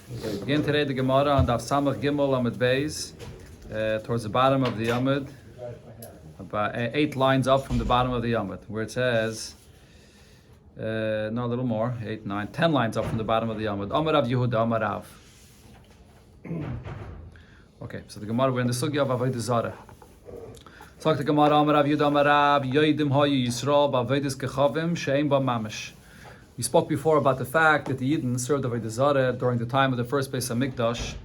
We begin today the Gemara on Daf Samach Gimel Amud Beis, towards the bottom of the Amud, about 8 lines up from the bottom of the Amud, where it says, no, a little more, 8, 9, 10 lines up from the bottom of the Amud. Amar Rav Yehuda, Amar Rav. Okay, so the Gemara, we're in the Sugya of Avodah Zarah. Talk the Gemara, Amar Rav Yehuda, Amar Rav, Yoidim Hayu Yisrael, Ba'avodas Kechavim, She'ein Ba Mamish. We spoke before about the fact that the Yidden served Avodah Zarah during the time of the first Beis HaMikdash,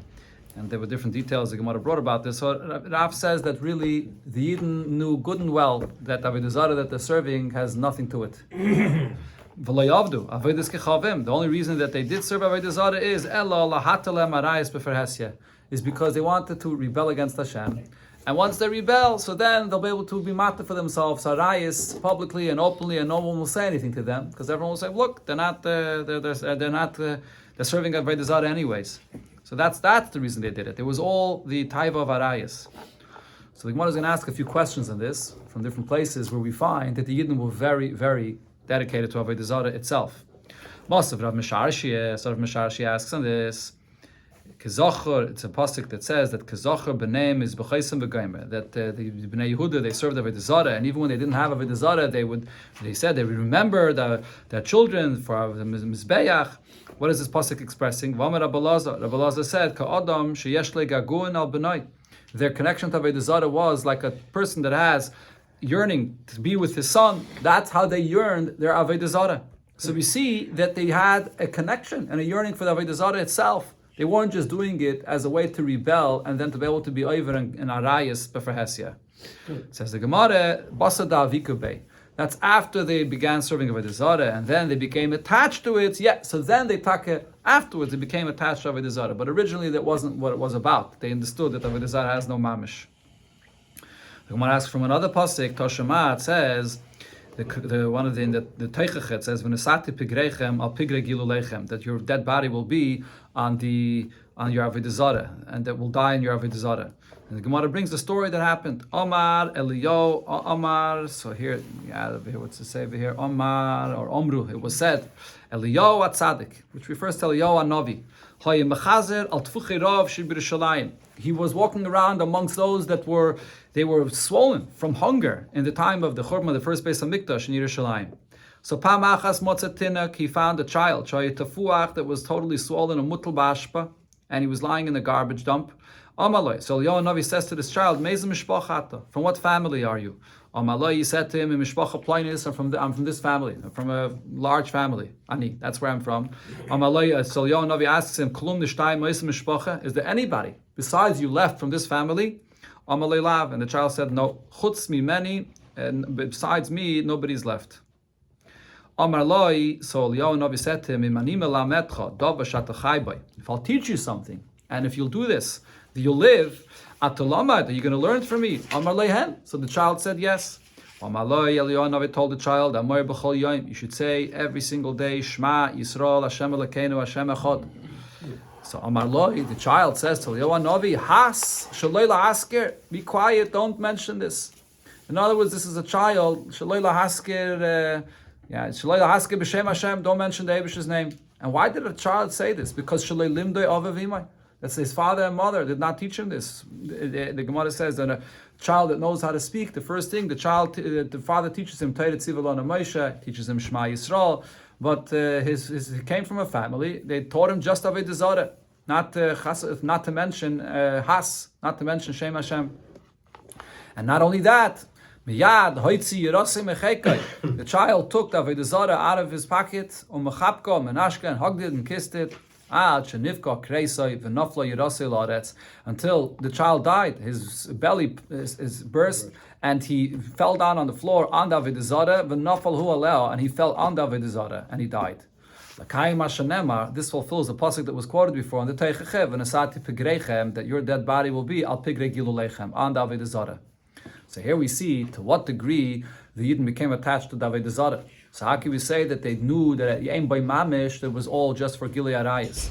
and there were different details the Gemara brought about this. So Rav says that really the Yidden knew good and well that Avodah Zarah that they're serving has nothing to it. The only reason that they did serve Avodah Zarah is because they wanted to rebel against Hashem. And once they rebel, so then they'll be able to be matter for themselves, harayis, publicly and openly, and no one will say anything to them, because everyone will say, "Look, they're serving Avodah Zarah anyways." So that's the reason they did it. It was all the taiva of harayis. So the Gemara is going to ask a few questions on this from different places where we find that the Yidden were very, very dedicated to Avodah Zarah itself. Most of Rav Misharshi asks on this. Kezocher, it's a pasuk that says that Kezocher b'neim is b'chaysim v'gaymer, that the Bnei Yehuda, they served Avodah Zarah, and even when they didn't have Avodah Zarah, they would remember their children for the Mizbeach. What is this pasuk expressing? V'amar Rabbi Elazar said, Ka'adam sheyesh le gagun al b'nai. Their connection to Avodah Zarah was like a person that has yearning to be with his son. That's how they yearned their Avodah Zarah. So we see that they had a connection and a yearning for the Avodah Zarah itself. They weren't just doing it as a way to rebel and then to be able to be over in arayas b'ferhesia. Says the Gemara, Basada Vikubei. That's after they began serving Avodah Zarah and then they became attached to it. Yeah, so then afterwards they became attached to Avodah Zarah. But originally that wasn't what it was about. They understood that Avodah Zarah has no mamish. The Gemara asks from another pasuk, Toshama, it says, the Teichachet says, "V'nesati pigrechem al pigre gilulechem," that your dead body will be on your Avodah Zarah, and that will die in your Avodah Zarah. And the Gemara brings the story that happened. Omar Eliyo, Omar. So here, what's it say over here? Omar or Omru. It was said, Eliyo atzadik, which refers to Eliyo Hanavi. He was walking around amongst those that were swollen from hunger in the time of the Churban, the first Beis HaMikdash in Yerushalayim. So Pamachas Motzatinak, he found a child, Tafuach, that was totally swollen, a mutal bashpa, and he was lying in the garbage dump. Amaloi. So Eliyahu Navi says to this child, Mezim Mishpachata, from what family are you? Amaloi, he said to him, Mishpacha Plainis, I'm from this family, I'm from a large family. Ani, that's where I'm from. Amaloi, so Eliyahu Navi asks him, Klum Nishtay Mezim Mishpacha, is there anybody besides you left from this family? Amaloi Lav, and the child said, no, Chutz mi many, and besides me, nobody's left. Amar Loi, so Eliyahu Navi said to him, if I'll teach you something, and if you'll do this, you'll live, Atalamad, are you going to learn from me? Amar Lehen. So the child said yes. Amar Loi, Eliyahu Navi told the child, Amar B'chol Yom, you should say every single day, Shema Yisrael Hashem Elokeinu Hashem Echad. So Amar Loi, the child says to Eliyahu Navi, Has Shaloi La'asker, be quiet, don't mention this. In other words, this is a child, Shaloi La'asker, Shaloi La'asker b'Shem Hashem, don't mention the Eibish's name. And why did a child say this? Because Shaloi Limdoi Avavimai. That's his father and mother did not teach him this. The Gemara says that a child that knows how to speak, the first thing the father teaches him Torah Tzivalon Moshe, teaches him Shema Yisrael. But he came from a family. They taught him just Avodah Zarah, not to mention Has, not to mention Shem Hashem. And not only that, the child took the Avodah Zarah out of his pocket, and hugged it and kissed it. Until the child died, his belly is burst, and he fell down on the floor on the Avodah Zarah, and he fell on the Avodah Zarah, and he died. This fulfills the pasuk that was quoted before on the Teichachev, that your dead body will be al pigre gilulechem, on the Avodah Zarah. So here we see to what degree the Yidden became attached to the Avodah Zarah. So how can we say that they knew that Yem by Mamish that was all just for Gilei Arayis?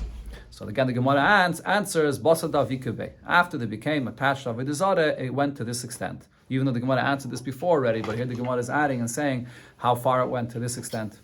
So again, the Gemara answers Basada Vikube. After they became attached to Avodah Zarah, it went to this extent. Even though the Gemara answered this before already, but here the Gemara is adding and saying how far it went to this extent.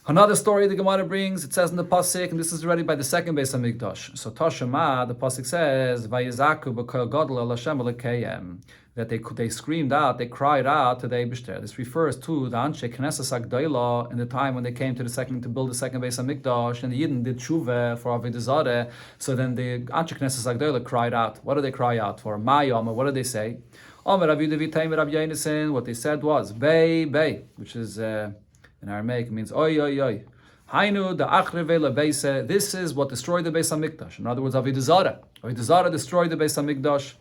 Another story the Gemara brings, it says in the Pasuk, and this is already by the second Beis HaMikdash. So Tashema, the Pasuk says, Vayizaku b'kol gadol el Hashem Elokeihem, that they screamed out, they cried out to the Eibishter. This refers to the Anshe Knesses HaGdoila in the time when they came to build the second Beis HaMikdash, and the Yidden did tshuva for Avodah Zarah. So then the Anshe Knesses HaGdoila cried out. What do they cry out for? Mayom, what do they say? What they said was, Bay, which is in Aramaic, it means oy oy oy. Hainu the achreve lebeise. This is what destroyed the Beis Hamikdash. In other words, Avodah Zarah. Avodah Zarah destroyed the Beis Hamikdash.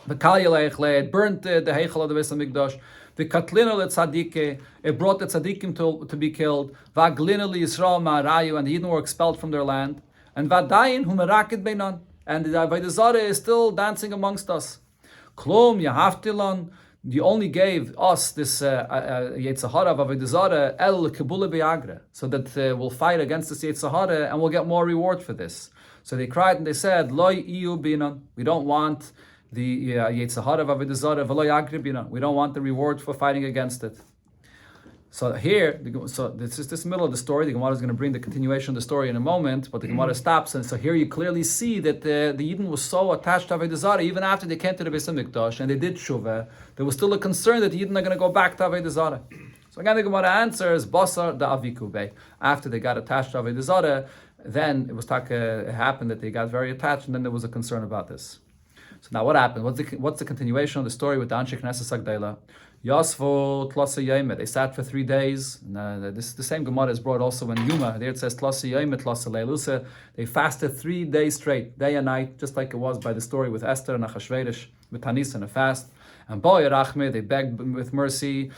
The kalyaleichle, it burnt the heichal of the Beis Hamikdash. The katlina letzadike, it brought the tzadikim to be killed. Vaglina liyisrael ma'arayu, and the Yidden were expelled from their land. And vadayin hu merakid beinan, and the Avodah Zarah is still dancing amongst us. Klom yahaftilon. You only gave us this Yetzer Hara of Avodah Zarah el kibule be'agra, so that we'll fight against this Yetzer Hara and we'll get more reward for this. So they cried and they said, Loi iyu binan. We don't want the Yetzer Hara of Avodah Zarah v'lo yagri binan. We don't want the reward for fighting against it. So here, this is this middle of the story. The Gemara is going to bring the continuation of the story in a moment, but the Gemara stops, and so here you clearly see that the Yidden was so attached to Avodah Zarah, even after they came to the Beis Hamikdash and they did Shuvah, there was still a concern that the Yidden are going to go back to Avodah Zarah. So again, the Gemara answers, Basar da Avikube. After they got attached to Avodah Zarah, then it happened that they got very attached, and then there was a concern about this. So now what happened? What's the continuation of the story with the Anshe Knesses HaGdoila? Yasvo Tlasa Yomet. They sat for 3 days. The same Gemara is brought also in Yuma. There it says Tlasa Yomet, Tlasa Leilusa. They fasted 3 days straight, day and night, just like it was by the story with Esther and Achashverosh, with Tanis and a fast. And Boy Rachme, they begged with mercy.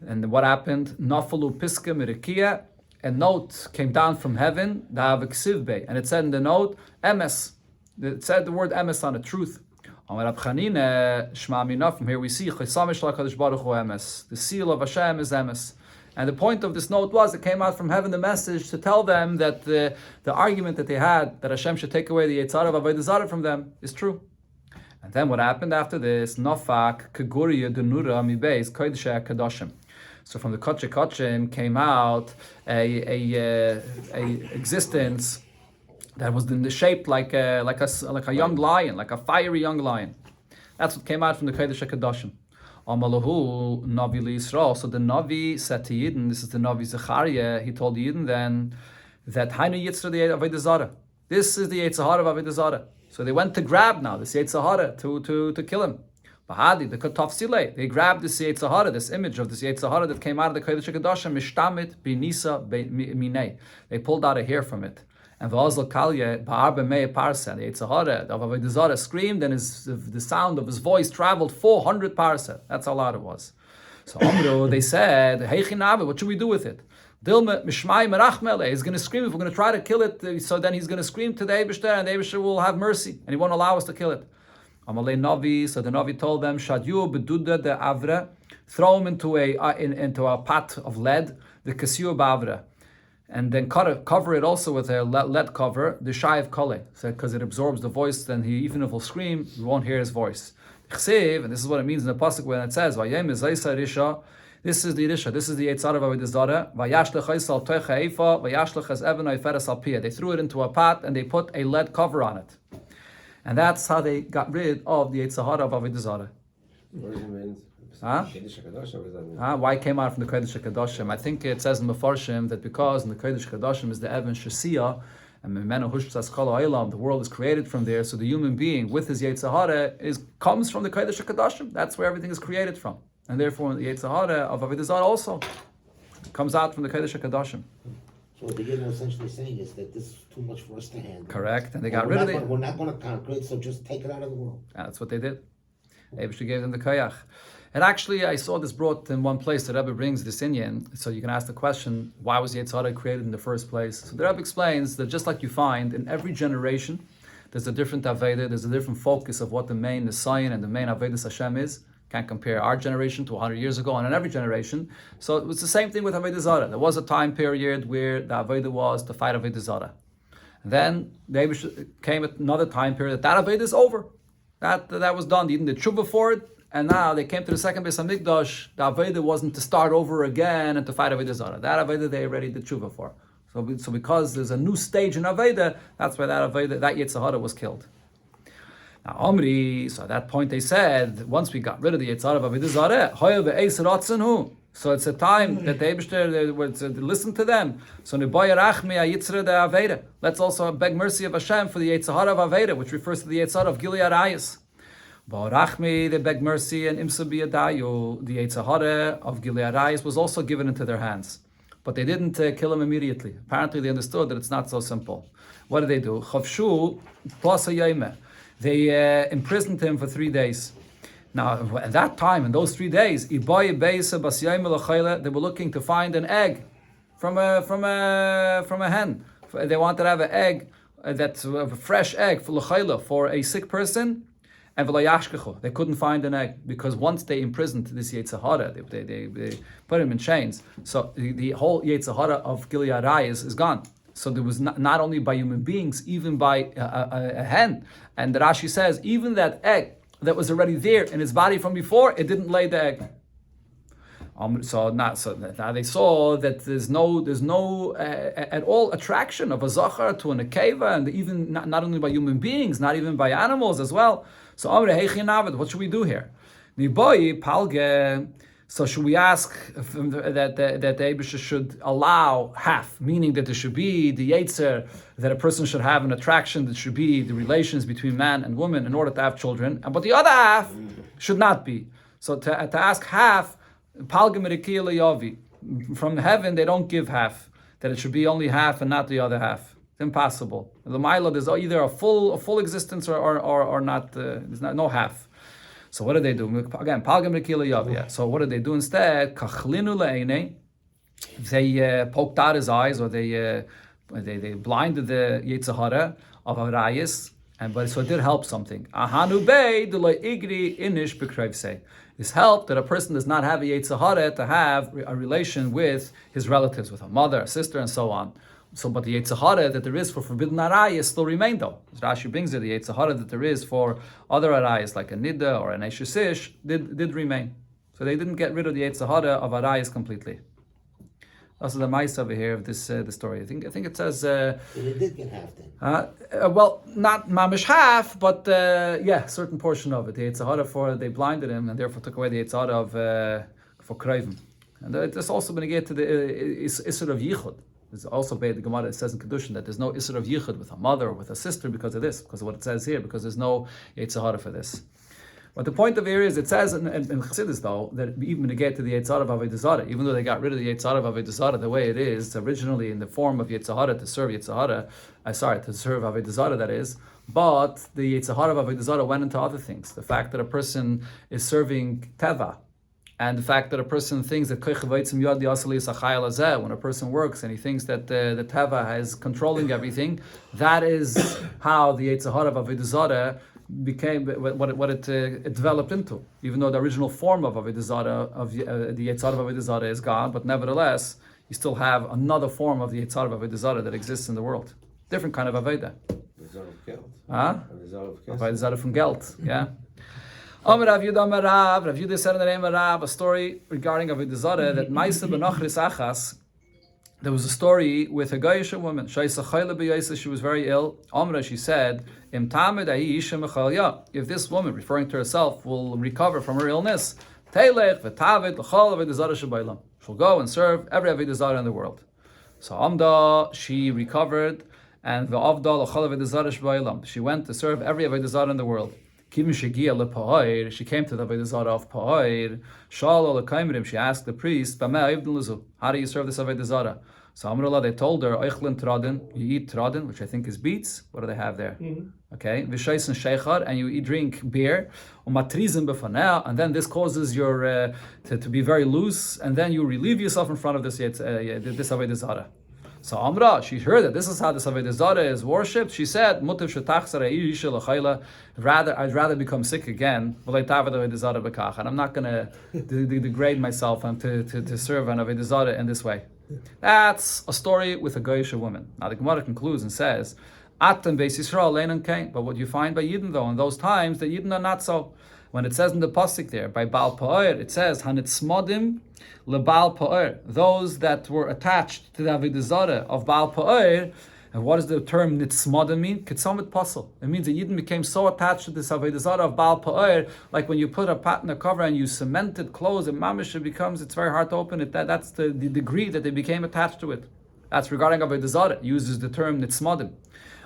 And what happened? Nafalu Piska Mirikia. A note came down from heaven, and it said in the note, Emes. It said the word Emes on it, truth. From here we see the seal of Hashem is Emes. And the point of this note was, it came out from heaven, the message to tell them that the argument that they had, that Hashem should take away the Yetzer Hara of Avodah Zarah from them, is true. And then what happened after this? Nofak Keguriya Denura Mibeis Kodesh Kadoshim. So from the Kodesh Kodshim came out a existence that was in the shape like a young lion, like a fiery young lion. That's what came out from the Kodesh HaKadoshim. Amalahu Navi Yisrael. So the Navi said to Yidden, this is the Navi Zechariah, he told Yidden then that Hainu Yitzra the Avodah Zarah. This is the Yetzer Hara of Avodah Zarah. So they went to grab now this Yetzer Hara to kill him. Bahadi, the Kataf Silei, they grabbed this Yetzer Hara, this image of this Yetzer Hara that came out of the Kodesh HaKadoshim, Mishtamit Binisa Minei. They pulled out a hair from it. And V'azal Kalye Ba'arba Mei Parsa, the Yetzer Hara of Avodah Zarah screamed, and the sound of his voice traveled 400 parsa. That's how loud it was. So Amru, they said, Hey Chinabe, what should we do with it? Dilma Mishmai Merachmele, he's going to scream. If we're going to try to kill it, so then he's going to scream to the Eibishter, and the Eibishter will have mercy, and he won't allow us to kill it. Amalei Navi, so the Navi told them, Shadyu Beduda de Avra, throw him into a pot of lead, the Kasiu Bavra. And then cover it also with a lead cover, the Shai of Kale, because it absorbs the voice. Then even if he'll scream, we won't hear his voice. And this is what it means in the pasuk when it says, "Vayem is Risha." This is the Risha. This is the Yetzer Hara of Avodah Zarah. Vayashlech Eisal Toicha Eifa. Vayashlech Es Even Oiferes Al Pia. They threw it into a pot and they put a lead cover on it, and that's how they got rid of the Yetzer Hara of Avodah Zarah. Why it came out from the Kodesh HaKadoshim? I think it says in Mefarshim that because in the Kodesh HaKadoshim is the Evan Shasiya, and Memenu Hushtas Kol Ha'olam, the world is created from there, so the human being with his Yetzer Hara comes from the Kodesh HaKadoshim. That's where everything is created from. And therefore the Yetzer Hara of Avodah Zarah also comes out from the Kodesh HaKadoshim. So what the Yidden are essentially saying is that this is too much for us to handle. Correct, and they got rid of it. We're not going to conquer it, so just take it out of the world. And that's what they did. Eibishter gave them the koyach. And actually, I saw this brought in one place. The Rebbe brings this inyan, so you can ask the question, why was Yetzer Hara created in the first place? So the Rebbe explains that just like you find in every generation, there's a different Aveda, there's a different focus of what the main Nisayan and the main Avedas Hashem is. Can't compare our generation to 100 years ago, and in every generation. So it was the same thing with Avodah Zarah. There was a time period where the Aveda was to fight Avodah Zarah. And then there came another time period that Aveda is over. That was done. They didn't do tshuva for it. and now they came to the second Beis Hamikdash. The Aveda wasn't to start over again and to fight Avodah Zarah. That Aveda they already did tshuva for. So because there's a new stage in Aveda, that's why that Yetzer Hara was killed. Now Omri, so at that point they said, once we got rid of the Yetzer Hara of Avodah Zarah, Hoya be'eis ratzonu. So it's a time that the Eibishter would listen to them. So let's also beg mercy of Hashem for the Yetzer Hara of Aveda, which refers to the Yetzer Hara of Gilead Arayis. Ba'arachmi, they beg mercy, and Imsa biyadayu, the Yetzer Hara of Gilead Arayis was also given into their hands. But they didn't kill him immediately. Apparently they understood that it's not so simple. What did they do? Chavshu plus a yayme. They imprisoned him for 3 days. Now, at that time, in those 3 days, they were looking to find an egg from a hen. They wanted to have an egg, that's a fresh egg for a sick person, and they couldn't find an egg because once they imprisoned this Yetzer Hara, they put him in chains. So the whole Yetzer Hara of Gilead Arayis is gone. So there was not only by human beings, even by a hen. And the Rashi says, even that egg that was already there in his body from before, it didn't lay the egg. So now they saw that there's no at all attraction of a zachar to a nekeva, and even not only by human beings, not even by animals as well. So what should we do here? So should we ask that the Eibusha should allow half, meaning that there should be the Yetzer, that a person should have an attraction, that should be the relations between man and woman in order to have children, but the other half should not be. So to ask half, from heaven they don't give half, that it should be only half and not the other half. It's impossible. The Maila, there's either a full existence or not. There's no half. So what did they do? Again, so what did they do instead? They poked out his eyes, or they blinded the Yetzer Hara of Arayis, but so it did help something. This helped that a person does not have a Yetzer Hara to have a relation with his relatives, with a mother, a sister, and so on. So, but the Yetzer Hara that there is for forbidden arayas still remain though. As Rashi brings it, the Yetzer Hara that there is for other arayas like a nida or an eshesish did remain. So they didn't get rid of the Yetzer Hara of arayas completely. Also the mice over here of this the story. I think it says. So they did get half then. Well, not mamish half, but certain portion of it. The Yetzer Hara they blinded him and therefore took away the Yetzer Hara of for Krayvim. And it's also going to get to the Isser of Yichud. There's also the Gemara, it says in Kedushin that there's no Isser of Yichud with a mother or with a sister because of this, because of what it says here, because there's no Yetzer Hara for this. But the point of here is, it says in Chassidus though, that even to get to the Yetzer Hara of Avodah Zarah, even though they got rid of the Yetzer Hara of Avodah Zarah the way it is, originally in the form of Yetzer Hara to serve Yetzer Hara, to serve Avodah Zarah that is, but the Yetzer Hara of Avodah Zarah went into other things. The fact that a person is serving Teva, and the fact that a person thinks that when a person works and he thinks that the Teva is controlling everything, that is how the Yetzer Hara of Avodah Zarah became what it developed into. Even though the original form of Avodah Zarah, of the Yetzer Hara of Avodah Zarah is gone, but nevertheless, you still have another form of the Yetzer Hara of Avodah Zarah that exists in the world. Different kind of Avodah. Avodah Zarah from Geld, yeah. Rav Yudah said in the name of Rav, a story regarding Avodah Zarah, that Maisa b'nochris achas, there was a story with a Goyish woman. She was very ill. Amra, she said, if this woman, referring to herself, will recover from her illness, she'll go and serve every Avodah Zarah in the world. So Amda, she recovered, and she went to serve every Avodah Zarah in the world. She came to the Avodah Zarah of Pa'ir. She asked the priest, how do you serve this Avodah Zarah? So Amrullah, they told her, you eat tradin, which I think is beets. What do they have there? Okay, v'shaysin sheichar, and you drink beer. And then this causes your to be very loose, and then you relieve yourself in front of this Avodah Zarah. So Amra, she heard that this is how the Avodah Zarah is worshipped. She said, I'd rather become sick again, and I'm not going to degrade myself and to serve an Avodah Zarah in this way. That's a story with a Goyish woman. Now the Gemara concludes and says, but what you find by Yidden though, in those times, that Yidden are not so. When it says in the pasuk there by Baal Pa'or, it says Hanitzmodim leBaal Pa'or, those that were attached to the Avodah Zarah of Baal Pa'or. And what does the term nitzmodim mean? Kitzomit pasel. It means that Yidden became so attached to this Avodah Zarah of Baal Pa'or, like when you put a pat in a cover and you cement it closed, and mamish it's very hard to open it. That's the degree that they became attached to it. That's regarding Avodah Zarah. It uses the term nitzmodim.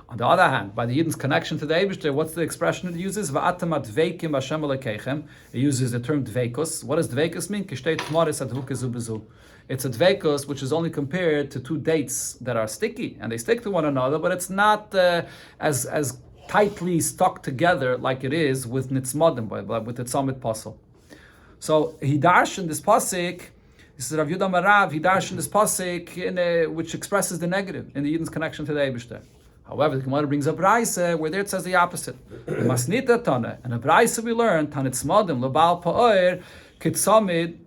On the other hand, by the Yidden's connection to the Eibishter, what's the expression it uses? Va'atam dveikim b'Hashem Elokeichem. It uses the term dveikus. What does dveikus mean? Kishtei tmoris adhu kezu bezu. It's a dveikus which is only compared to two dates that are sticky, and they stick to one another, but it's not as tightly stuck together like it is with nitzmodim, with the tzomit pasel. So he darshan in this pasuk. This is Rav Yudah Marav. He darshan in this pasuk which expresses the negative in the Yidden's connection to the Eibishter. However, the Gemara brings up Braisa, where there it says the opposite. Masnita Tana, and a Braisa we learned Tanitzmodim leBaal Pa'or Kitzamid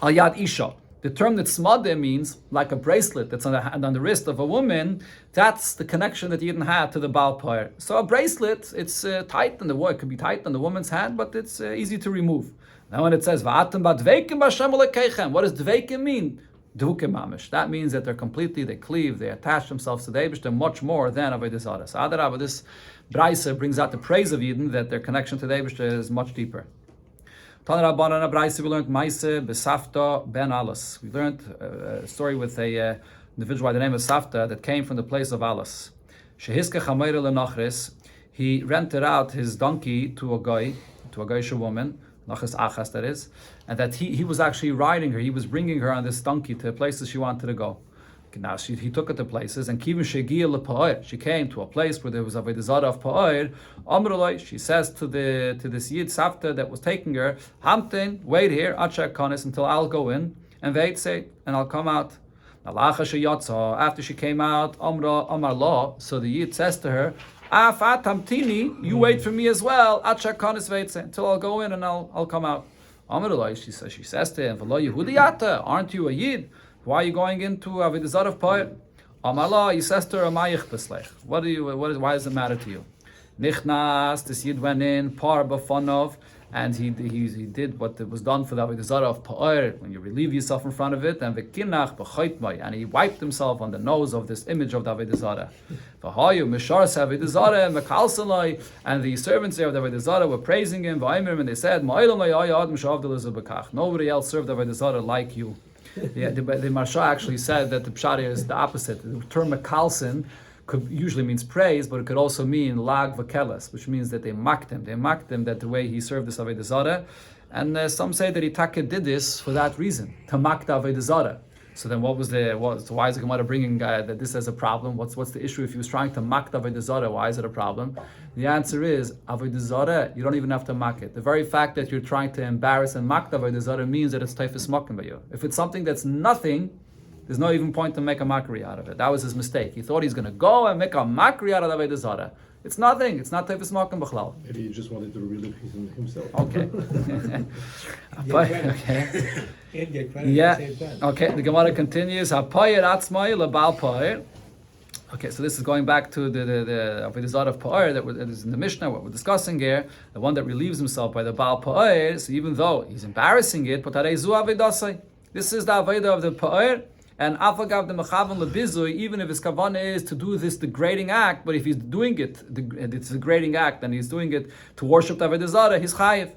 al Yad Isha. The term Nitzmodim means like a bracelet that's on the hand, on the wrist of a woman. That's the connection that Yidden had to the Baal Pa'or. So a bracelet, it's tight on the it could be tight on the woman's hand, but it's easy to remove. Now when it says Va'atem ba'dveikim b'Hashem Elokeichem, what does dveikim mean? That means that they cleave, they attach themselves to the Eibishter much more than Avodah Zarah. So Adarabah, this Braisa brings out the praise of Yidden, that their connection to the Eibishter is much deeper. Tana Rabbanan Braisa, we learned Maise Besafta ben Alas. We learned a story with a individual by the name of Safta that came from the place of Alas. Shehiske Chameira Lenachris, he rented out his donkey to a Goyish woman, Nachas Achas that is, and that he was actually riding her, he was bringing her on this donkey to places she wanted to go. Now he took her to places, and Kivin Shegia LePa'or, she came to a place where there was Avodah Zarah of Pa'or. Amrulai, she says to this Yid Safta that was taking her, Hamtin, wait here, Achak Kanis, until I'll go in, and wait say, and I'll come out. After she came out, Amar Law, so the Yid says to her, Afatamtini, you wait for me as well, Achak Kanis wait until I'll go in and I'll come out. Amrulai, she says to him, V'lo Yehudiyata, aren't you a Yid? Why are you going into Avodah Zarah of Pa'or? Amala, he says to her, Amayich Beslech. Why does it matter to you? Nichnas, this Yid went in, Par Bafanov, and he did what was done for the Avodah Zarah of Pa'or, when you relieve yourself in front of it, and V'kinach B'choitmai, and he wiped himself on the nose of this image of the Avodah Zarah. V'hayu, Mishar Avodah Zarah, Mekalsalai, and the servants there of the Avodah Zarah were praising him, V'ayimrim, and they said, Ma'ilam La'yad Mishav Delizabakach. Nobody else served the Avodah Zarah like you. Yeah, the Marsha actually said that the pshat is the opposite. The term mekalsin usually means praise, but it could also mean lag v'keles, which means that they mocked him. They mocked him that the way he served the Avodah Zarah, and some say that Itaka did this for that reason, to mock the Avodah Zarah. So then, why is the Gemara bringing that this as a problem? What's the issue if he was trying to mock the Avodah Zarah? Why is it a problem? The answer is Avodah Zarah. You don't even have to mock it. The very fact that you're trying to embarrass and mock the Avodah Zarah means that it's teifus mokim by you. If it's something that's nothing, there's no even point to make a mockery out of it. That was his mistake. He thought he's going to go and make a mockery out of the Avodah Zarah. It's nothing. It's not teifus mokim b'chlal. Maybe he just wanted to relieve himself. Okay. Okay. Yeah. Okay. The Gemara continues. Hapayir atzmai leBaal Pa'or. Okay, so this is going back to the Avodah Zarah of Pa'or that is in the Mishnah, what we're discussing here, the one that relieves himself by the Baal Pa'or. So even though he's embarrassing it, this is the Avodah of the Pa'or, and afagav the mechavan lebizui, even if his kavanah is to do this degrading act, but if he's doing it, it's a degrading act, and he's doing it to worship the Avodah Zarah, he's chayiv.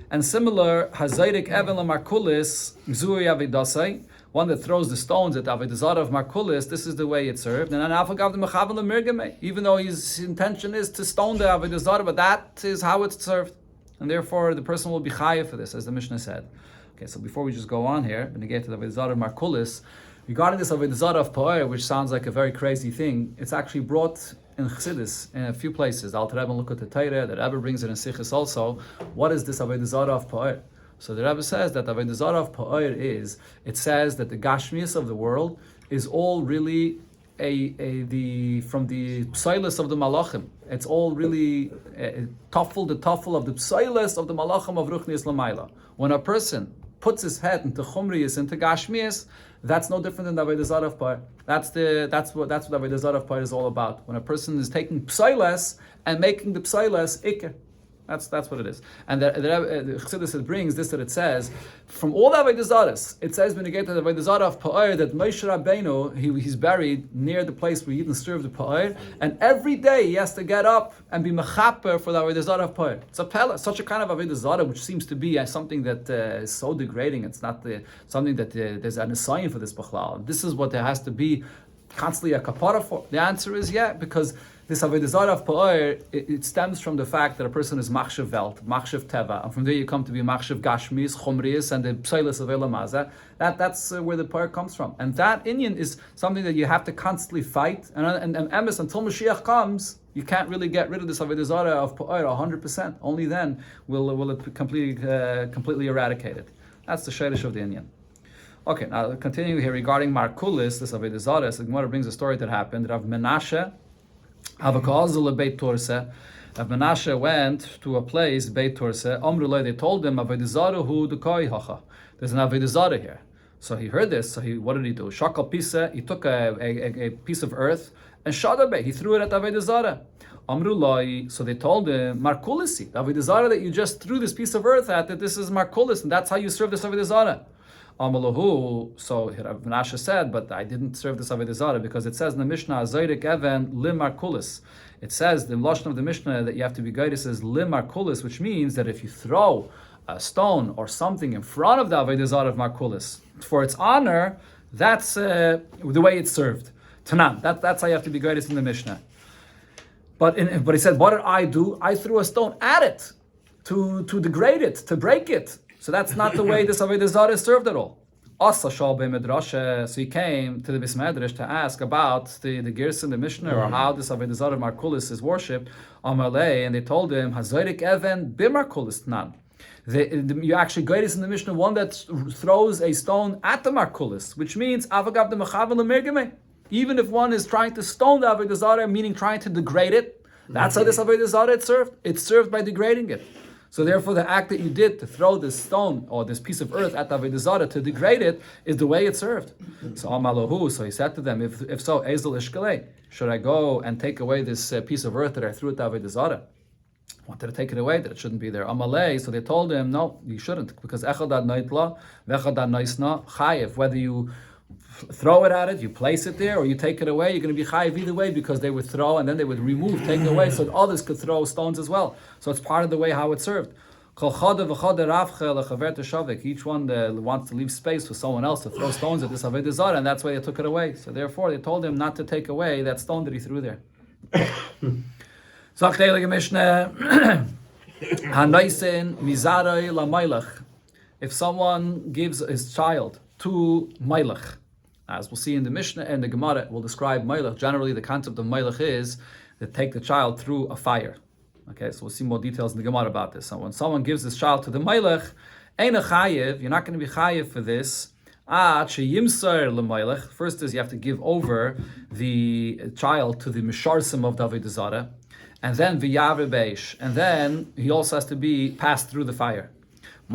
And similar, hazayrik even lamarkulis zui avidasai, one that throws the stones at Avodah Zarah of markulis. This is the way it's served. And then afagav the mechavan lemirgame, even though his intention is to stone the Avodah Zarah, but that is how it's served, and therefore the person will be chayiv for this, as the Mishnah said. Okay, so before we just go on here, when we get to the Avodah Zarah of markulis, regarding this Avodah Zarah of Pa'or, which sounds like a very crazy thing, it's actually brought in Chassidus in a few places. The Alter Rebbe look at the Torah, the Rebbe brings it in Sichos also. What is this Avodah Zarah of Pa'or? So the Rebbe says that the Avodah Zarah of Pa'or is, it says that the Gashmias of the world is all really from the psilas of the Malachim. It's all really the tuffle of the psilas of the Malachim of Ruchnias Lamaila. When a person puts his head into Chumriyas, into Gashmias, that's no different than the Avodah Zarah of Pa'or. That's what the Avodah Zarah of Pa'or is all about. When a person is taking psilas and making the psilas ikr. That's what it is. And the Chassidus it brings this, that it says, from all the Avodah Zaras, it says when you get to the Avodah Zarah of Pa'ir that Moshe Rabbeinu, he's buried near the place where Yidden served the Pa'ir, and every day he has to get up and be mechaper for the Avodah Zarah of Pa'ir. It's a pella, such a kind of Avodah Zarah which seems to be something that is so degrading. It's not something that there's an assignment for this Bachlal. This is what there has to be constantly a kapara for. The answer is yeah, because this Avodah Zarah of Pa'ir, it stems from the fact that a person is machshav Welt, machshav Teva, and from there you come to be machshav Gashmis, Chumrius, and the Psailis of Elamazah. That's where the Pa'ir comes from. And that Inyan is something that you have to constantly fight. And emes, until Mashiach comes, you can't really get rid of this Avodah Zarah of Pa'ir 100%. Only then will it be completely eradicated. That's the Shadish of the Inyan. Okay, now continuing here regarding Markulis, this Avodah Zarah, the Gemara brings a story that happened. Rav Menashe Menashe went to a place, Beit Torse. They told him, there's an Avodah Zarah here. So he heard this. So what did he do? Shakal Pisa. He took a piece of earth and Shadabe. He threw it at Avodah Zarah. So they told him, Markulisi, the Avodah Zarah that you just threw this piece of earth at, that this is Markulis, and that's how you serve this Avodah Zarah. So Rav Menashe said, but I didn't serve this Avodah Zarah because it says in the Mishnah, Zayrik Even Limarkulis. It says, the Lashon of the Mishnah that you have to be guided says Limarkulis, which means that if you throw a stone or something in front of the Avodah Zarah of Markulis for its honor, that's the way it's served. Tanan, that's how you have to be guided in the Mishnah. But he said, what did I do? I threw a stone at it to degrade it, to break it. So that's not the way this Avodah Zarah is served at all. So he came to the Beis Medrash to ask about the Gerson, the Mishnah, or how this Avodah Zarah Markulis is worshipped. And they told him, Hazorik Even Bimarkulis Nan. You actually guide us in the Mishnah, one that throws a stone at the Markulis, which means Avagav the Mechavel Emergeme. Even if one is trying to stone the Avodah Zarah, meaning trying to degrade it, that's how this Avodah Zarah is served. It's served by degrading it. So therefore, the act that you did to throw this stone or this piece of earth at the Avodah Zarah to degrade it is the way it's served. So Amalahu, so he said to them, if so, Ezel Ishkalei, should I go and take away this piece of earth that I threw at the Avodah Zarah? Wanted to take it away, that it shouldn't be there. Amalei, so they told him, no, you shouldn't, because Echad Naitla, Vechad Naisna, Chayev, whether you throw it at it, you place it there, or you take it away, you're going to be chayiv either way, because they would throw and then they would remove, take it away, so that others could throw stones as well. So it's part of the way how it's served. Each one wants to leave space for someone else to throw stones at this Avodah Zarah, and that's why they took it away. So therefore, they told him not to take away that stone that he threw there. If someone gives his child to Mailach, as we'll see in the Mishnah and the Gemara, will describe Mailach. Generally, the concept of Mailach is to take the child through a fire. Okay, so we'll see more details in the Gemara about this. So when someone gives this child to the Mailach, Ein chayiv, you're not going to be chayiv for this. First is you have to give over the child to the Misharsim of the Avodah Zarah, and then v'yaver beish, and then he also has to be passed through the fire.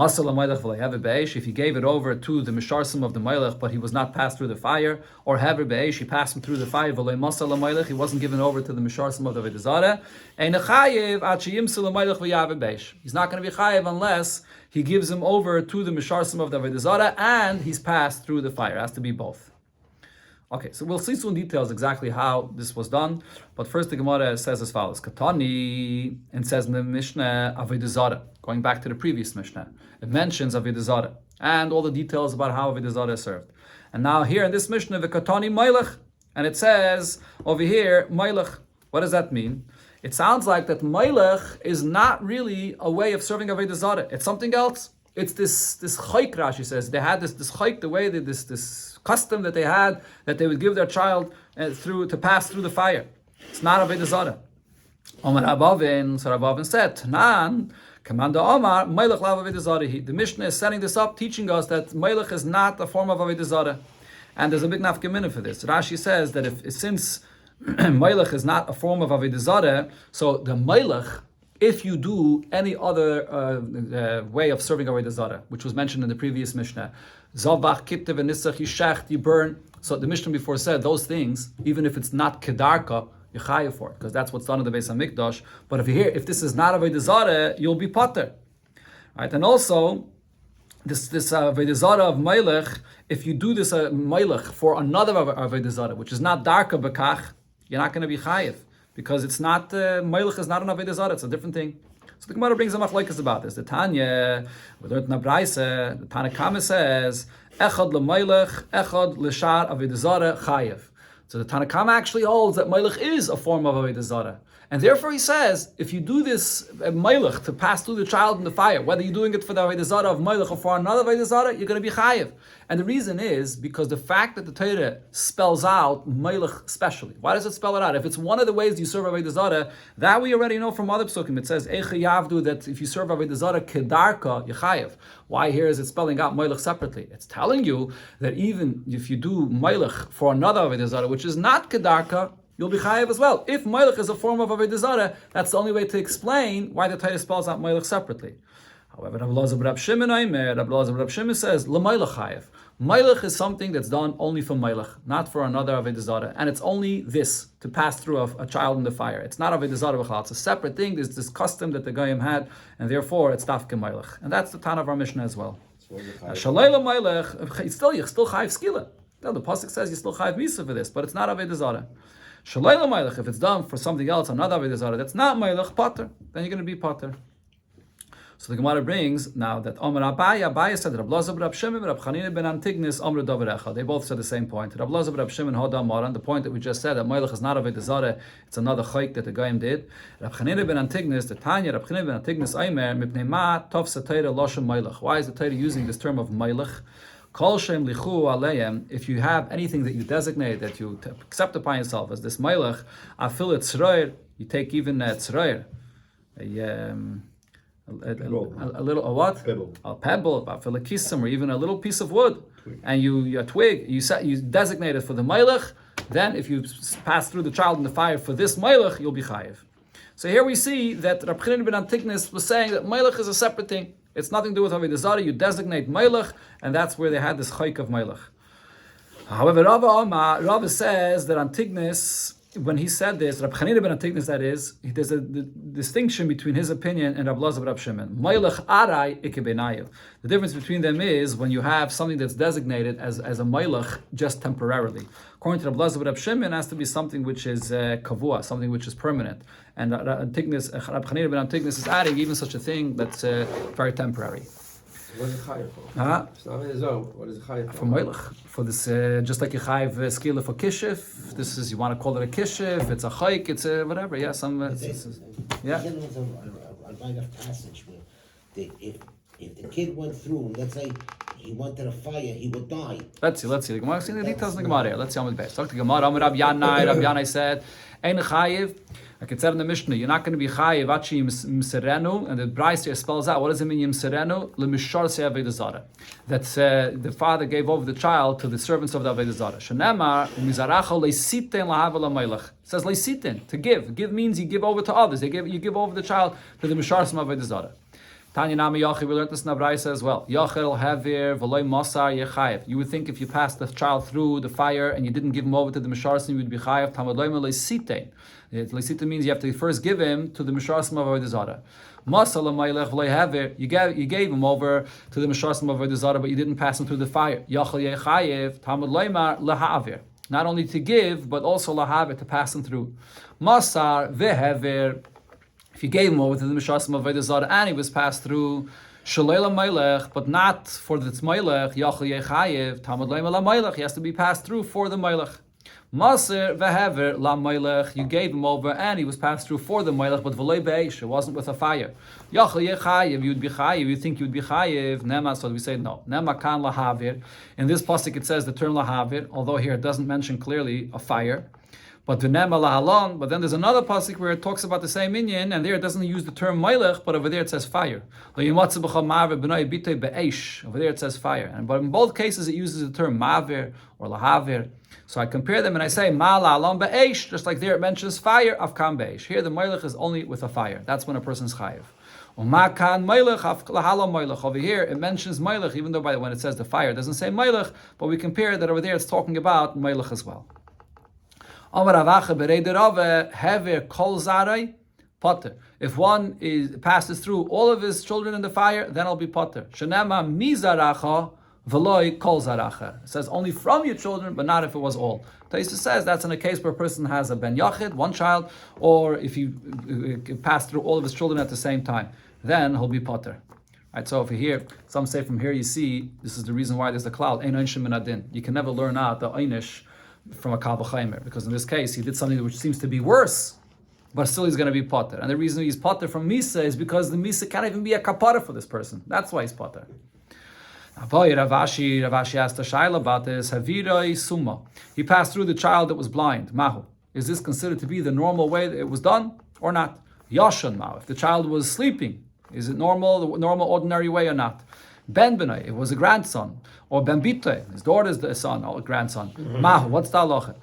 If he gave it over to the Misharsim of the Mailach, but he was not passed through the fire, or Hever Beish, he passed him through the fire, he wasn't given over to the Misharsim of the Avodah Zarah, he's not going to be chayiv unless he gives him over to the Misharsim of the Avodah Zarah and he's passed through the fire. It has to be both. Okay, so we'll see soon details exactly how this was done, but first the Gemara says as follows: Katani, and says in the Mishnah Avodah Zarah, going back to the previous Mishnah, it mentions Avodah Zarah and all the details about how Avodah Zarah is served. And now here in this Mishnah, the Katani Mailach, and it says over here Mailach. What does that mean? It sounds like that Mailach is not really a way of serving Avodah Zarah. It's something else. It's this chayk, Rashi says. They had this chayk, the way that this custom that they had, that they would give their child to pass through the fire. It's not Avodah Zarah. Omar Abavin, so Abavin said, Tanan, Commander Omar, Mailach lav Avodah Zarah. The Mishnah is setting this up, teaching us that Mailach is not a form of Avodah Zarah. And there's a big nafkamina for this. Rashi says that since Mailach is not a form of Avodah Zarah, so the Mailach, if you do any other way of serving Avodah Zarah, which was mentioned in the previous Mishnah, Zavach, Kittev, and Nisach, you shecht, you burn. So the Mishnah before said those things, even if it's not Kedarka, you're chayiv for it, because that's what's done in the Beis HaMikdash. But if this is not avodah zarah, you'll be pater. Right? And also, this avodah zarah of Melech, if you do this Melech for another avodah zarah, which is not darka bekach, you're not going to be chayiv, because it's not, Melech is not an avodah zarah, it's a different thing. So the Gemara brings a machlokes about this. The Tanya, we learned in the Braise, the Tana Kama says, Echad leMelech, Echad l'shar avodah zarah chayiv. So the Tana Kama actually holds that Melech is a form of avodah zarah. And therefore he says, if you do this Melech to pass through the child in the fire, whether you're doing it for the avodah zarah of Melech or for another avodah zarah, you're going to be chayiv. And the reason is because the fact that the Torah spells out Melech specially. Why does it spell it out? If it's one of the ways you serve avodah zarah, that we already know from other psukim. It says Eicha Yavdu, that if you serve avodah zarah kedarka, you're chayiv. Why here is it spelling out Melech separately? It's telling you that even if you do Melech for another avodah zarah, which is not kedarka, you'll be chayiv as well. If Melech is a form of avodah zarah, that's the only way to explain why the Torah spells out Melech separately. However, Rabbi Elazar Rab Shimon says, L'Melech chayiv. Melech is something that's done only for Melech, not for another avodah zarah, and it's only this to pass through a child in the fire. It's not avodah zarah b'chal. It's a separate thing. There's this custom that the Goyim had, and therefore it's dafke Melech, and that's the Tana of our Mishnah as well. Shalayla Melech, you're still chayiv skila. The pasuk says you still chayiv misa for this, but it's not avodah zarah. Shalayla Melech, if it's done for something else, another avodah zarah, that's not Melech, pater, then you're going to be pater. So the Gemara brings now that Omer Abaya said Rab Elazar Rab Shimon, Rab Chanina ben Antignis, Omer Davar Echad. They both said the same point. Rab Elazar Rab Shimon Hoda Maran, the point that we just said that Melech is not avodah zarah, it's another chayk that the Goyim did. Rab Chanina ben Antignis, the Tanya, Rab Chanina ben Antignis Aimer, Mipnei Ma Tov Satayra Loshem Melech. Why is the Torah using this term of Melech? Kol Shem Lichu Aleim. If you have anything that you designate, that you accept upon yourself as this Melech, Afil Tzroir, you take even Tzroir. A little what? A pebble, a filakism, or even a little piece of wood, and a twig. You designate it for the Melech. Then, if you pass through the child in the fire for this Melech, you'll be chayiv. So here we see that Rab Chanina ben Antignis was saying that Melech is a separate thing. It's nothing to do with avodah zarah. You designate Melech, and that's where they had this chayk of Melech. However, Rava says that Antignis, when he said this, Rab Chanina ben Antignis, that is, there's a distinction between his opinion and Rab Elazar Rab Shimon. Melech arai ike benayu. The difference between them is when you have something that's designated as a Melech just temporarily. According to Rab Elazar Rab Shimon, it has to be something which is kavua, something which is permanent. And Rab Chanina ben Antignis is adding even such a thing that's very temporary. What is it chayiv for? It's not his own. What is it chayiv for? For Melech. For this, just like you chayiv skila for kishif, this is, you want to call it a kishif, it's a chayk, it's a whatever, yeah, some, yeah. There's a passage where if the kid went through, let's say he went to the fire, he would die. Let's see. The Gemara, see the details in the Gemara here. Let's see on the base. Talk to the Gemara. Rab Yanai said, Ein chayiv. Like it said in the Mishnah, you're not going to be chayiv achi yimserenu, and the Braise here spells out what does it mean yimserenu lemishar se'avodah zarah. That the father gave over the child to the servants of the avodah zarah. Shenemar umizaracha leisiten lahava lamelech. It says leisiten, to give. Give means you give over to others. You give over the child to the misharsim avodah zarah. Tanya Nami Yachi, we learned this in the Braise as well. Yachel havir v'loy masar yechayev. You would think if you passed the child through the fire and you didn't give him over to the misharsim, you would be chayev. Tamad loyma leisiten. Leisita means you have to first give him to the misharsim of avodah zarah. Masal lamelech v'loy havir. You gave him over to the misharsim of avodah zarah, but you didn't pass him through the fire. Yachel yechayev. Tamad loyma lehavir. Not only to give, but also lahavir, to pass him through. Masar vehavir. If you gave him over to the Mishasim of avodah zarah and he was passed through Shalela Melech, but not for the Melech, Yachal Yechayev, Tamad Leima La Melech, he has to be passed through for the Melech. Maser Vehever La Melech, you gave him over and he was passed through for the Melech, but V'lei Beish, it wasn't with a fire. Yachal Yechayev, you would be Chayev, you think you would be Chayev, Nema, so we say no. Nema Kan Lahavir. In this pasuk it says the term Lahavir, although here it doesn't mention clearly a fire. But then there's another pasuk where it talks about the same inyan, and there it doesn't use the term Melech, but over there it says fire. Over there it says fire. But in both cases it uses the term Mavir or Lahavir. So I compare them and I say Ma la'alon be'esh, just like there it mentions fire, Afkan be'esh. Here the Melech is only with a fire. That's when a person's chayiv. Over here it mentions Melech, even though when it says the fire it doesn't say Melech, but we compare that over there it's talking about Melech as well. Amar Ravacha bereid Rava hever kol zarai potter. If one passes through all of his children in the fire, then it'll be potter. Shenema mizaracha v'loi kol zaracha. It says only from your children, but not if it was all. Taisa says that's in a case where a person has a ben yachid, one child, or if he passed through all of his children at the same time, then he'll be potter. Right, so if you hear, some say from here you see, this is the reason why there's a cloud, ein oinshim min adin. You can never learn out the einish from a kal v'chaimer, because in this case he did something which seems to be worse, but still he's going to be potter. And the reason he's potter from misa is because the misa can't even be a kapara for this person. That's why he's potter. Ravashi asked a shaila about this. Haviroi summa. He passed through the child that was blind. Mahu. Is this considered to be the normal way that it was done or not? Yashan mahu. If the child was sleeping, is it normal, the normal, ordinary way or not? Ben Benay, it was a grandson. Or Ben Bite, his daughter's the son or grandson. Mahu, what's the halacha?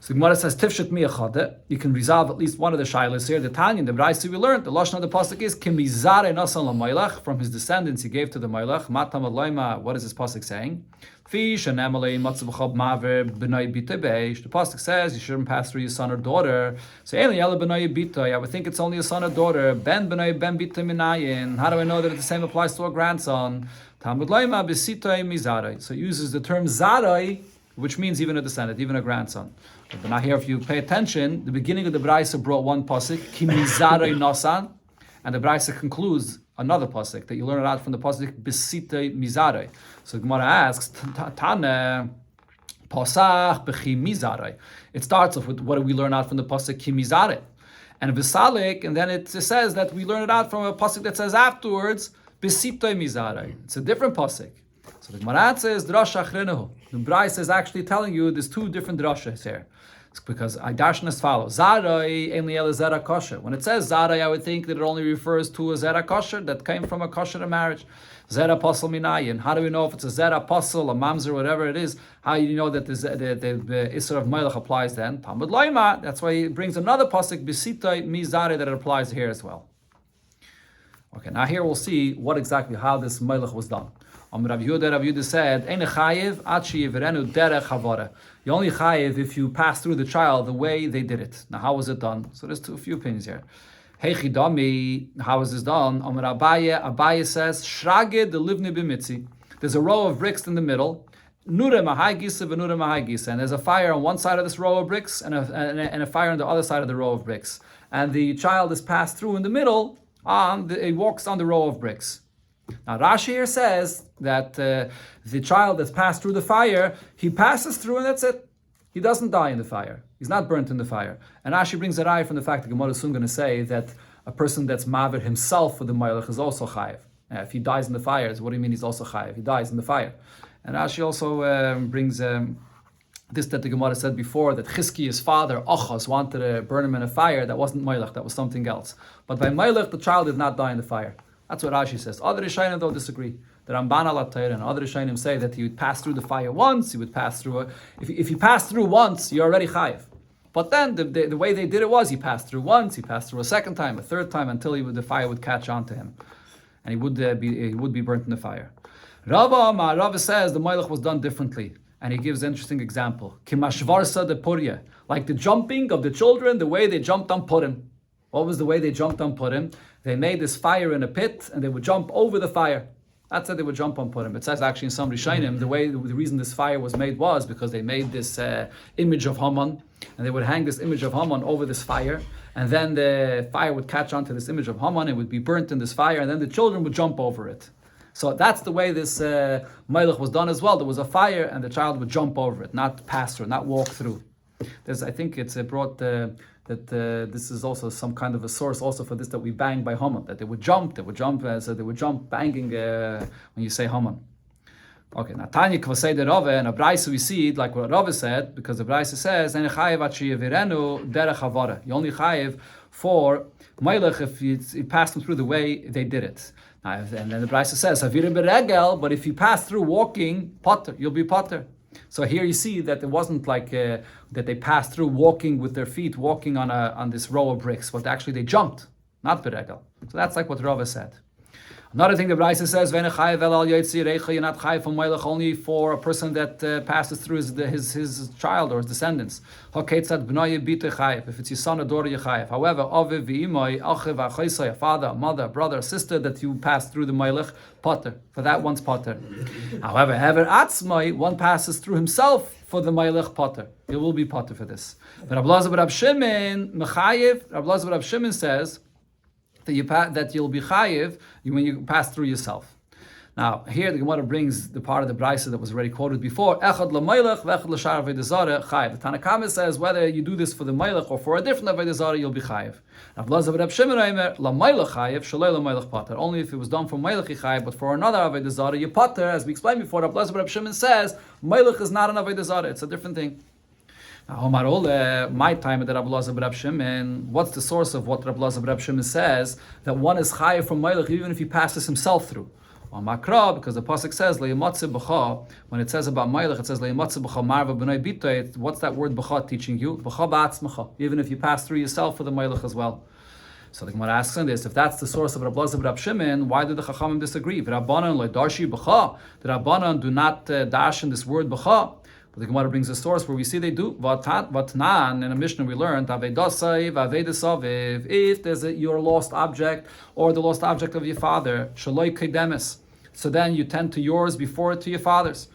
So Gemara says, Tifshet miyachade. You can resolve at least one of the shilas here. The Tanya, the Braisi we learned, the Lashon of the Pasuk is, Kimizare nasan l'maylach, from his descendants he gave to the Maylach. Matam aloyma, what is this Pasuk saying? Fish and Amalei Matzavachab Maver B'nai Bita Beish. The Pasuk says you shouldn't pass through your son or daughter. So Eli Ela B'nai Bita, I would think it's only a son or daughter. Ben B'nai Ben Bita Minayin. How do I know that the same applies to a grandson? Talmud Loima B'sitay Mizarai. So it uses the term Zarai, which means even a descendant, even a grandson. But now here, if you pay attention, the beginning of the Braisa brought one pasuk, Ki Mizarai Nasan, and the Braisa concludes another pasuk that you learn it out from the pasuk B'sitei Mizarai. So Gemara asks, Tana Pasach B'chi Mizarai. It starts off with what do we learn out from the pasuk Ki Mizarai, and V'salik, and then it says that we learn it out from a pasuk that says afterwards B'sitei Mizarai. It's a different pasuk. So the Gemara says Drasha Achrenehu. The Braisa is actually telling you there's two different drashas here. It's because I darshan as follows. Zarai ein li'el zera kosher. When it says zarai, I would think that it only refers to a zera kosher that came from a kosher marriage. Zera apostle minayin. How do we know if it's a zera apostle, a mamzer, whatever it is? How do you know that the Isra of Melech applies then? Talmud Loima. That's why he brings another pasuk, B'sitay mi zarai, that it applies here as well. Okay, now here we'll see what exactly how this Melech was done. Rav Yehuda said, "Ein chayiv ad sheyivrenu derech havara." You only chayiv if you pass through the child the way they did it. Now, how was it done? So there's a few opinions here. Heichidami, how is this done? Amar Abaye says, "Shrage de livni b'mitzi." There's a row of bricks in the middle. Nure mahai gisa v'nure mahai gisa, and there's a fire on one side of this row of bricks and a fire on the other side of the row of bricks. And the child is passed through in the middle. He walks on the row of bricks. Now Rashi here says that the child that's passed through the fire, he passes through and that's it. He doesn't die in the fire. He's not burnt in the fire. And Rashi brings a raya from the fact that Gemara is soon going to say that a person that's maver himself for the Melech is also chayiv. If he dies in the fire, so what do you mean he's also chayiv? He dies in the fire. And Rashi also brings this that the Gemara said before, that Chizkiya's father, Achaz, wanted to burn him in a fire. That wasn't Melech, that was something else. But by Melech, the child did not die in the fire. That's what Rashi says. Other Rishonim though disagree. The Ramban al Torah and other Rishonim say that he would pass through the fire once. He would pass through. If you pass through once, you're already chayiv. But then the way they did it was he passed through once, he passed through a second time, a third time, until the fire would catch on to him, and he would be burnt in the fire. Rava says the Melech was done differently, and he gives an interesting example. Kimashvarsa de Purya, like the jumping of the children, the way they jumped on Purim. What was the way they jumped on Purim? They made this fire in a pit, and they would jump over the fire. That's how they would jump on Purim. It says actually in some Rishonim, the reason this fire was made was because they made this image of Haman, and they would hang this image of Haman over this fire, and then the fire would catch onto this image of Haman, it would be burnt in this fire, and then the children would jump over it. So that's the way this Melech was done as well. There was a fire, and the child would jump over it, not pass through, not walk through. I think it's brought that this is also some kind of a source also for this, that we bang by Haman, that they would jump banging when you say Haman. Okay, now Tanya Kvasei de Rava, and a Braisa we see it like what Rava said, because the Braisa says, "En chayev at sheyevirenu derech havara." You only chayev for Melech if you pass them through the way they did it. Now, and then the Braisa says, "Havira beregel," but if you pass through walking, potter, you'll be potter. So here you see that it wasn't like that they passed through walking with their feet, walking on this row of bricks, but actually they jumped, not beregel. So that's like what Rava said. Another thing the Brisa says, you're not chayiv from Melech only for a person that passes through his child or his descendants. If it's your son or daughter, you're chayiv. However, a father, a mother, a brother, a sister that you pass through the Melech, potter. For that one's potter. However, one passes through himself for the Melech potter. It will be potter for this. But Rab Shimon says that you'll be chayiv when you pass through yourself. Now, here the Gemara brings the part of the Brisa that was already quoted before. Echad l'maylech v'echad l'shar avodah zarah chayiv. The Tanakama says whether you do this for the maylech or for a different avodah zarah, you'll be chayiv. Rab Shimon Omer l'maylech chayiv shalei l'maylech pater. Only if it was done for maylech chayiv, but for another avodah zarah you pater. As we explained before, Rab Shimon says maylech is not an avodah zarah; it's a different thing. My time that Rab Shimon, what's the source of what Rab Shimon says that one is chayiv from Melech even if he passes himself through? Makra, because the pasuk says when it says about Melech, it says marva b'nai bita. What's that word b'cha teaching you? B'cha ba'atzmacha. Even if you pass through yourself for the Melech as well. So the Gemara asks on this: if that's the source of Rab Shimon, why did the Chachamim disagree? Rabbanan lo'darshi b'cha. The Rabbanan do not dash in this word b'cha. But the Gemara brings a source where we see they do. Vatnan, in a Mishnah we learned, if there's your lost object or the lost object of your father, shaloi kedemis. So then you tend to yours before to your father's.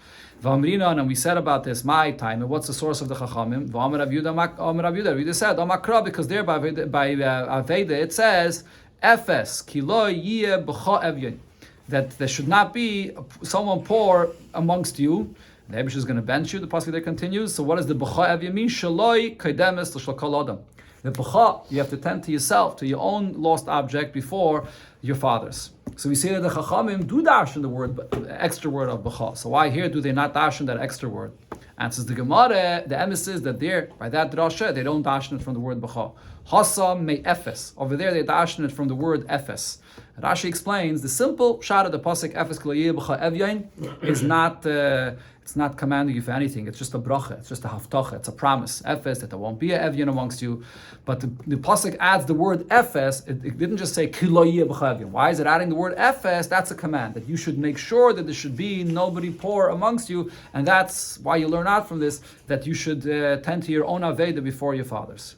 V'amrinan, and we said about this, my time, and what's the source of the Chachamim? V'amar Rav Yehuda said, Amakra, because there by Aveda it says, Efes, kilo yeh b'cha evyin, that there should not be someone poor amongst you. The Ebrish is going to bench you. The pasuk there continues. So what does the b'cha evya mean? Shaloi kaidemis l'shal kol adam. The b'cha, you have to tend to yourself, to your own lost object before your father's. So we say that the Chachamim do dash in the word, the extra word of b'cha. So why here do they not dash in that extra word? Answers the Gemara, the emes is that there, by that drasha, they don't dash in it from the word b'cha. Hasam me efes. Over there they dash in it from the word efes. Rashi explains the simple shot of the pasuk efes k'lo yeh b'cha evyain is not. It's not commanding you for anything. It's just a bracha. It's just a haftacha. It's a promise. Efes, that there won't be an evyan amongst you. But the pasuk adds the word efes. It didn't just say ki lo yeh b'cha evyan. Why is it adding the word efes? That's a command that you should make sure that there should be nobody poor amongst you, and that's why you learn out from this that you should tend to your own aveda before your fathers.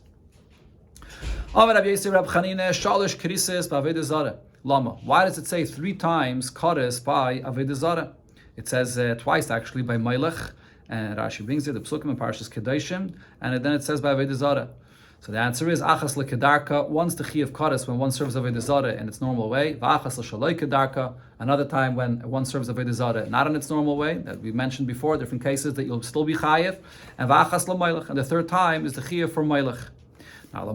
Why does it say 3 times kares by avodah zarah? It says twice actually by Melech, and Rashi brings it, the Psukim and Parashas Kedoshim, and then it says by avodah zarah. So the answer is achas lekedarka. One's the chi of kares when one serves avodah zarah in its normal way. V'achas l'shaloi kedarka. Another time when one serves avodah zarah not in its normal way, that we mentioned before, different cases that you'll still be chayiv. And v'achas l'melech. And the third time is the chi for Melech. Now,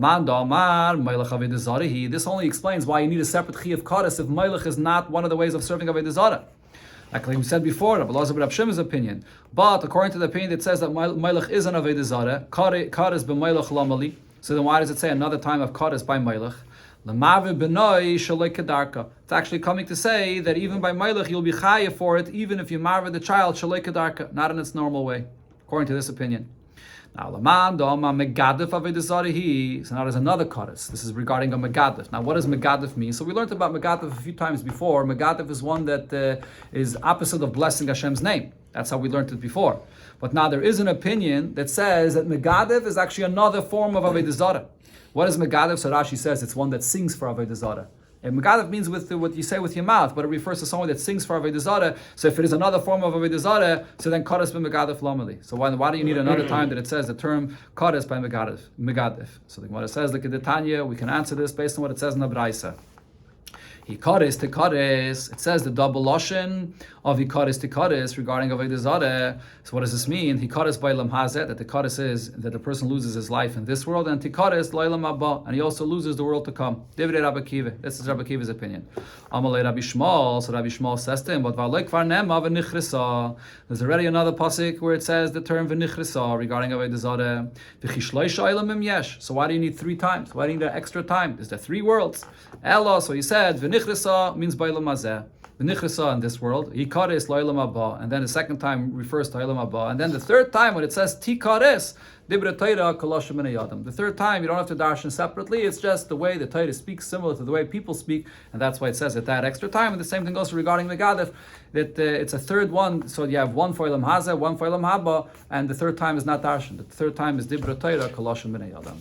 this only explains why you need a separate chi of kares if Melech is not one of the ways of serving avodah zarah. Like we said before, Rab Shimon's opinion. But according to the opinion that says that Melech is an avodah zarah, kares b'melech lamali. So then why does it say another time of kares by Melech? It's actually coming to say that even by Melech you'll be chayav for it, even if you marry the child shaloi kedarka, not in its normal way, according to this opinion. Now, so now there's another kares. This is regarding a megadif. Now, what does megadif mean? So we learned about megadif a few times before. Megadif is one that is opposite of blessing Hashem's name. That's how we learned it before. But now there is an opinion that says that megadif is actually another form of avodah zarah. What is megadif? So Rashi says it's one that sings for avodah zarah. And megadif means with what you say with your mouth, but it refers to someone that sings for avodah zarah. So if it is another form of avodah zarah, so then kares by megadif lamali. So why do you need another time that it says the term kares by megadif? So the Gemara says, look at the Tanya, we can answer this based on what it says in the Braisa. Hikares to kares. It says the double lashon of hikares to kares regarding avodah zarah. So what does this mean? Hikares by lam hazet, that the kares is that the person loses his life in this world, and tikares loilam abba, and he also loses the world to come. Divrei Rabbi Akiva. This is Rabbi Akiva's opinion. Amalei Rabbi Shmuel. So Rabbi Shmuel says to him, but v'alei kvar nema v'nichrisa. There's already another pasuk where it says the term v'nichrisa regarding avodah zarah. V'chishloisha elamim yesh. So why do you need 3 times? Why do you need an extra time? There's the 3 worlds. Ella. So he said v'nichrisa V'nichrisa means b'olam hazeh. V'nichrisa in this world. Yikares lo'olam haba. And then the second time refers to olam haba. And then the third time when it says tikares, dibre Torah koloshim min hayadam. The third time you don't have to darshan separately. It's just the way the Torah speaks, similar to the way people speak, and that's why it says it that extra time. And the same thing goes regarding Megadef, that it's a third one. So you have one for olam hazeh, one for olam haba, and the third time is not darshan. The third time is dibre Torah koloshim min hayadam.